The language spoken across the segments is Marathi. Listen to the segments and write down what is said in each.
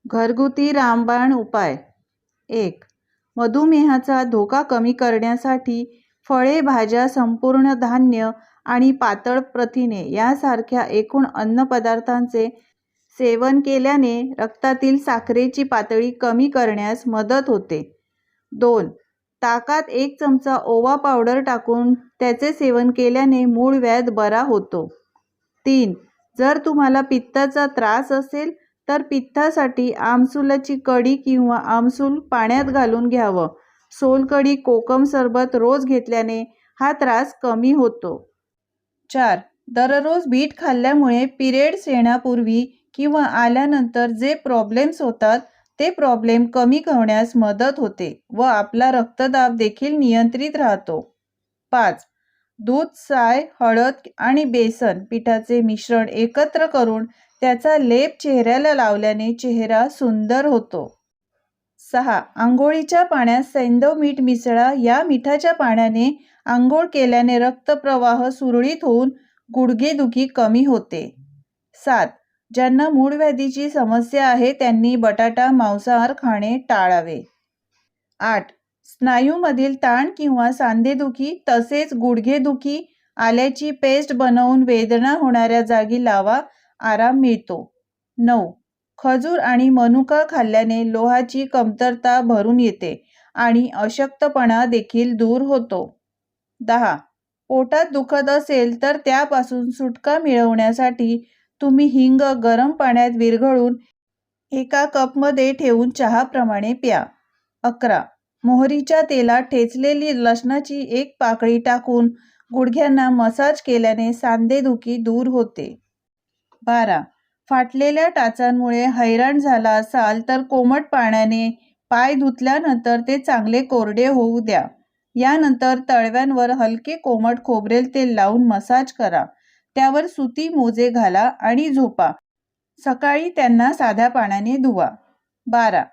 घरगुती रामबाण उपाय. 1. मधुमेहाचा धोका कमी करण्यासाठी फळे, भाज्या, संपूर्ण धान्य आणि पातळ प्रथिने यासारख्या एकूण अन्नपदार्थांचे सेवन केल्याने रक्तातील साखरेची पातळी कमी करण्यास मदत होते. 2. ताकात 1 चमचा ओवा पावडर टाकून त्याचे सेवन केल्याने मूळव्याध बरा होतो. 3. जर तुम्हाला पित्ताचा त्रास असेल तर पित्तासाठी आमसुलाची कढी किंवा आमसूल पाण्यात घालून घ्यावं. सोलकढी, कोकम सरबत रोज घेतल्याने हा त्रास कमी होतो. 4. दररोज बीट खाल्ल्यामुळे पिरियड्स येण्यापूर्वी किंवा आल्यानंतर जे प्रॉब्लेम्स होतात ते प्रॉब्लेम कमी होण्यास मदत होते व आपला रक्तदाब देखील नियंत्रित राहतो. 5. दूध, साय, हळद आणि बेसन पिठाचे मिश्रण एकत्र करून त्याचा लेप चेहऱ्याला लावल्याने चेहरा सुंदर होतो. 6. आंघोळीच्या पाण्यात सैंधव मीठ मिसळा. या मिठाच्या पाण्याने आंघोळ केल्याने रक्तप्रवाह सुरळीत होऊन गुडघेदुखी कमी होते. 7. ज्यांना मूळव्याधीची समस्या आहे त्यांनी बटाटा, मांसाहार खाणे टाळावे. 8. स्नायूमधील ताण किंवा सांधेदुखी तसेच गुडघेदुखी आल्याची पेस्ट बनवून वेदना होणाऱ्या जागी लावा, आराम मिळतो. 9. खजूर आणि मनुका खाल्ल्याने लोहाची कमतरता भरून येते आणि अशक्तपणा देखील दूर होतो. 10. पोटात दुखत असेल तर त्यापासून सुटका मिळवण्यासाठी तुम्ही हिंग गरम पाण्यात विरघळून एका कपमध्ये ठेवून चहाप्रमाणे प्या. 11. मोहरीच्या तेलात ठेचलेली लसणाची 1 पाकळी टाकून गुडघ्यांना मसाज केल्याने सांधेदुखी दूर होते. 12. फाटलेल्या टाचांमुळे हैराण झाला असाल तर कोमट पाण्याने पाय धुतल्यानंतर ते चांगले कोरडे होऊ द्या. यानंतर तळव्यांवर हलके कोमट खोबरेल तेल लावून मसाज करा. त्यावर सुती मोजे घाला आणि झोपा. सकाळी त्यांना साध्या पाण्याने धुवा. 12.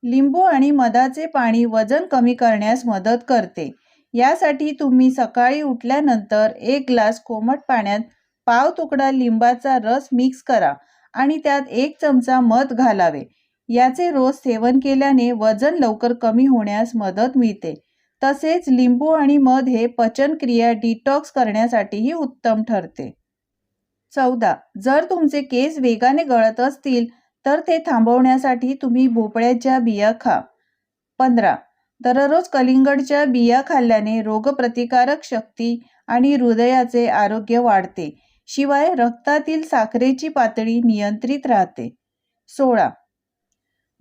लिंबू आणि मधाचे पाणी वजन कमी करण्यास मदत करते. यासाठी तुम्ही सकाळी उठल्यानंतर 1 ग्लास कोमट पाण्यात पाव तुकडा लिंबाचा रस मिक्स करा आणि त्यात 1 चमचा मध घालावे. याचे रोज सेवन केल्याने वजन लवकर कमी होण्यास मदत मिळते. तसेच लिंबू आणि मध हे पचनक्रिया डिटॉक्स करण्यासाठीही उत्तम ठरते. 14. जर तुमचे केस वेगाने गळत असतील तर ते थांबवण्यासाठी तुम्ही भोपळ्याच्या बिया खा. 15. दररोज कलिंगडच्या बिया खाल्ल्याने रोगप्रतिकारक शक्ती आणि हृदयाचे आरोग्य वाढते. शिवाय रक्तातील साखरेची पातळी नियंत्रित राहते. 16.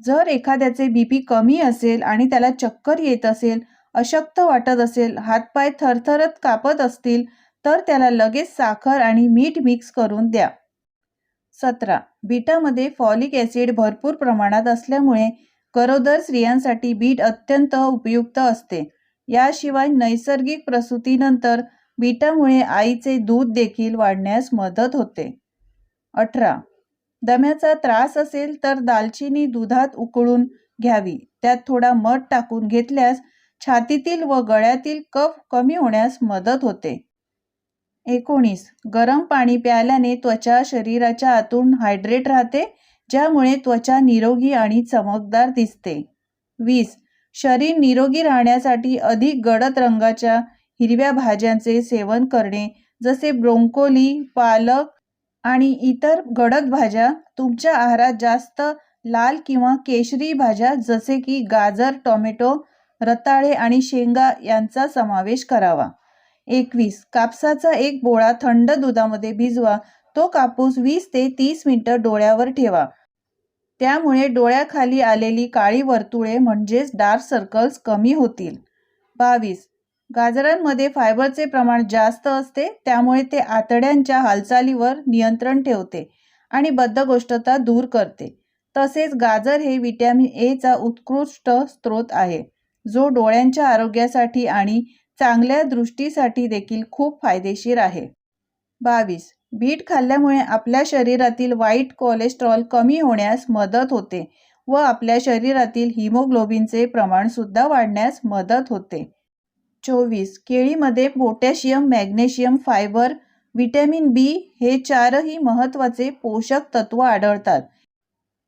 जर एखाद्याचे बीपी कमी असेल आणि त्याला चक्कर येत असेल, अशक्त वाटत असेल, हातपाय थरथरत कापत असतील तर त्याला लगेच साखर आणि मीठ मिक्स करून द्या. 17. बीटामध्ये फॉलिक ॲसिड भरपूर प्रमाणात असल्यामुळे गरोदर स्त्रियांसाठी बीट अत्यंत उपयुक्त असते. याशिवाय नैसर्गिक प्रसूतीनंतर बीटामुळे आईचे दूध देखील वाढण्यास मदत होते. 18. दम्याचा त्रास असेल तर दालचिनी दुधात उकळून घ्यावी. त्यात थोडा मध टाकून घेतल्यास छातीतील व गळ्यातील कफ कमी होण्यास मदत होते. 19. गरम पाणी प्यायल्याने त्वचा शरीराच्या आतून हायड्रेट राहते, ज्यामुळे त्वचा निरोगी आणि चमकदार दिसते. 20. शरीर निरोगी राहण्यासाठी अधिक गडद रंगाच्या हिरव्या भाज्यांचे सेवन करणे, जसे ब्रोकोली, पालक आणि इतर गडद भाज्या. तुमच्या आहारात जास्त लाल किंवा केशरी भाज्या जसे की गाजर, टोमॅटो, रताळे आणि शेंगा यांचा समावेश करावा. 21. कापसाचा 1 बोळा थंड दुधामध्ये भिजवा. तो कापूस 20 ते 30 मिनिटं डोळ्यावर ठेवा. त्यामुळे डोळ्याखाली आलेली काळी वर्तुळे म्हणजेच डार्क सर्कल्स कमी होतील. 22. गाजरांमध्ये फायबरचे प्रमाण जास्त असते, त्यामुळे ते आतड्यांच्या हालचालीवर नियंत्रण ठेवते आणि बद्धकोष्ठता दूर करते. तसेच गाजर हे व्हिटॅमिन ए चा उत्कृष्ट स्रोत आहे, जो डोळ्यांच्या आरोग्यासाठी आणि चांगल्या दृष्टीसाठी देखील खूप फायदेशीर आहे. 22. बीट खाल्ल्यामुळे आपल्या शरीरातील वाईट कोलेस्टेरॉल कमी होण्यास मदत होते व आपल्या शरीरातील हिमोग्लोबिनचे प्रमाण सुद्धा वाढण्यास मदत होते. 24. केळीमध्ये पोटॅशियम, मॅग्नेशियम, फायबर, व्हिटॅमिन बी हे 4ही महत्त्वाचे पोषक तत्व आढळतात.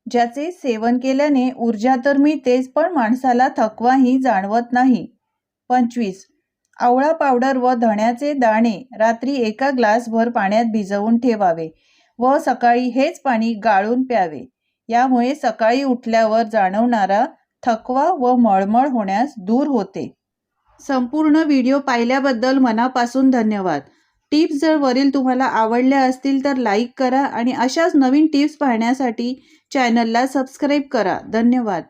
ज्याचे सेवन केल्याने ऊर्जा तर मिळतेच, पण माणसाला थकवाही जाणवत नाही. 25. आवळा पावडर व धण्याचे दाणे रात्री एका ग्लासभर पाण्यात भिजवून ठेवावे व सकाळी हेच पाणी गाळून प्यावे. यामुळे सकाळी उठल्यावर जाणवणारा थकवा व मळमळ होण्यास दूर होते. संपूर्ण व्हिडिओ पाहिल्याबद्दल मनापासून धन्यवाद. टिप्स जर वरील तुम्हाला आवडल्या असतील तर लाईक करा आणि अशाच नवीन टिप्स पाहण्यासाठी चॅनलला सबस्क्राईब करा. धन्यवाद.